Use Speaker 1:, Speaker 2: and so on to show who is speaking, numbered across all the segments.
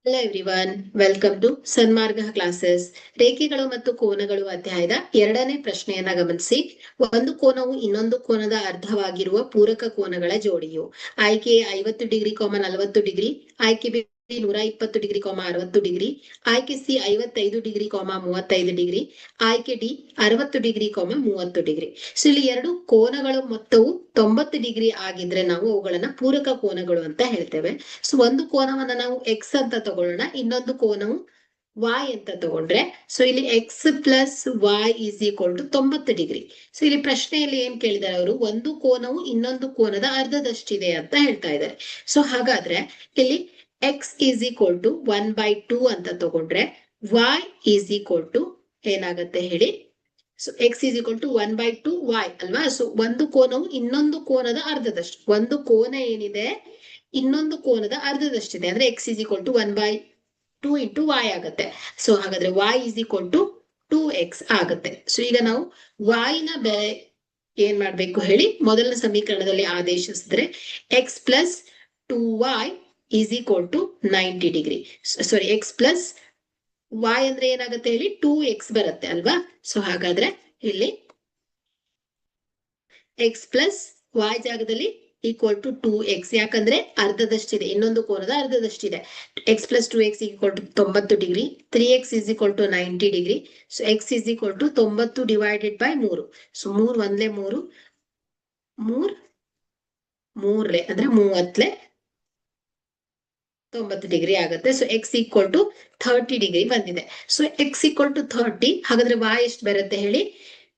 Speaker 1: Hello everyone, welcome to Sanmarga classes. ರೇಖೆಗಳು ಮತ್ತು ಕೋನಗಳು ಅಧ್ಯಾಯದ 2ನೇ ಪ್ರಶ್ನೆಯನ್ನ ಗಮನಿಸಿ. ಒಂದು ಕೋನವು ಇನ್ನೊಂದು ಕೋನದ ಅರ್ಧವಾಗಿರುವ ಪೂರಕ ಕೋನಗಳ ಜೋಡಿಯು ಆಯ್ಕೆ 50 ಡಿಗ್ರಿ, 40 ಡಿಗ್ರಿ, ಆಯ್ಕೆ ಬಿ 120 ಡಿಗ್ರಿ, 60 ಡಿಗ್ರಿ, ಆಯ್ಕೆ ಸಿ 55 ಡಿಗ್ರಿ, 35 ಡಿಗ್ರಿ, ಆಯ್ಕೆ ಡಿ 60 ಡಿಗ್ರಿ, 30 ಡಿಗ್ರಿ. ಸೊ ಇಲ್ಲಿ ಎರಡು ಕೋನಗಳು ಮೊತ್ತವು 90 ಡಿಗ್ರಿ ಆಗಿದ್ರೆ ನಾವು ಅವುಗಳನ್ನ ಪೂರಕ ಕೋನಗಳು ಅಂತ ಹೇಳ್ತೇವೆ. ಸೊ ಒಂದು ಕೋನವನ್ನ ನಾವು ಎಕ್ಸ್ ಅಂತ ತಗೊಳ್ಳೋಣ, ಇನ್ನೊಂದು ಕೋನವು ವಾಯ್ ಅಂತ ತಗೊಂಡ್ರೆ, ಸೊ ಇಲ್ಲಿ x plus y is equal to 90 degree. So ಇಲ್ಲಿ ಪ್ರಶ್ನೆಯಲ್ಲಿ ಏನ್ ಕೇಳಿದಾರೆ ಅವರು, ಒಂದು ಕೋನವು ಇನ್ನೊಂದು ಕೋನದ ಅರ್ಧದಷ್ಟಿದೆ ಅಂತ ಹೇಳ್ತಾ ಇದ್ದಾರೆ. ಸೊ ಹಾಗಾದ್ರೆ ಇಲ್ಲಿ ಎಕ್ಸ್ ಈಸ್ ಈಕ್ವಲ್ ಟು 1/2 ಅಂತ ತಗೊಂಡ್ರೆ ವಾಯ್ ಈಸ್ ಈಕ್ವಲ್ ಟು ಏನಾಗತ್ತೆ ಹೇಳಿ. So x is equal to 1/2 y ಅಲ್ವಾ. ಸೊ ಒಂದು ಕೋನವು ಇನ್ನೊಂದು ಕೋನದ ಅರ್ಧದಷ್ಟು, ಒಂದು ಕೋನ ಏನಿದೆ ಇನ್ನೊಂದು ಕೋನದ ಅರ್ಧದಷ್ಟಿದೆ ಅಂದ್ರೆ x is equal to 1/2 into y ಆಗುತ್ತೆ. ಸೊ ಹಾಗಾದ್ರೆ y is equal to 2x ಆಗುತ್ತೆ. ಸೊ ಈಗ ನಾವು ವಾಯ್ ನ ಬೆಲೆ ಏನ್ ಮಾಡ್ಬೇಕು ಹೇಳಿ, ಮೊದಲನೇ ಸಮೀಕರಣದಲ್ಲಿ ಆದೇಶಿಸಿದ್ರೆ x plus 2y is equal to 90 degree. Sorry, x plus y ಅಂದ್ರೆ ಏನಾಗುತ್ತೆ ಹೇಳಿ, 2x ಬರುತ್ತೆ ಅಲ್ವಾ. ಸೊ ಹಾಗಾದ್ರೆ ಇಲ್ಲಿ ಎಕ್ಸ್ ಪ್ಲಸ್ ವಾಯ್ ಜಾಗದಲ್ಲಿ ಈಕ್ವಲ್ ಟು 2x, ಯಾಕಂದ್ರೆ ಅರ್ಧದಷ್ಟಿದೆ, ಇನ್ನೊಂದು ಕೋನದ ಅರ್ಧದಷ್ಟಿದೆ. X plus 2x equal to 90 degree, 3x is equal to 90 degree. So x is equal to 90 divided by 3. So 3 ಒಂದ್ಲೆ 3, 3 ಮೂರ್ಲೆ ಅಂದ್ರೆ 30 90 ಡಿಗ್ರಿ ಆಗುತ್ತೆ. So x equal to 30 degree ಬಂದಿದೆ. ಸೊ ಎಕ್ಸ್ ಈಕ್ವಲ್ ಟು 30, ಹಾಗಾದ್ರೆ ವಾಯ್ ಎಷ್ಟು ಬರುತ್ತೆ ಹೇಳಿ.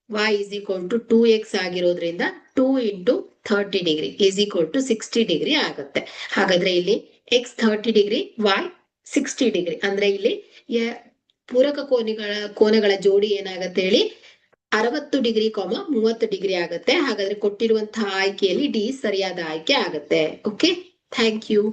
Speaker 1: y is equal to 2x ಆಗಿರೋದ್ರಿಂದ 2 into 30 degree is equal to 60 degree ಆಗುತ್ತೆ. ಹಾಗಾದ್ರೆ ಇಲ್ಲಿ x 30 ಡಿಗ್ರಿ, y 60 ಡಿಗ್ರಿ ಅಂದ್ರೆ ಇಲ್ಲಿ ಪೂರಕ ಕೋನಗಳ ಜೋಡಿ ಏನಾಗತ್ತೆ ಹೇಳಿ, 60 ಡಿಗ್ರಿ, 30 ಡಿಗ್ರಿ ಆಗುತ್ತೆ. ಹಾಗಾದ್ರೆ ಕೊಟ್ಟಿರುವಂತಹ ಆಯ್ಕೆಯಲ್ಲಿ ಡಿ ಸರಿಯಾದ ಆಯ್ಕೆ ಆಗುತ್ತೆ. Okay, thank you.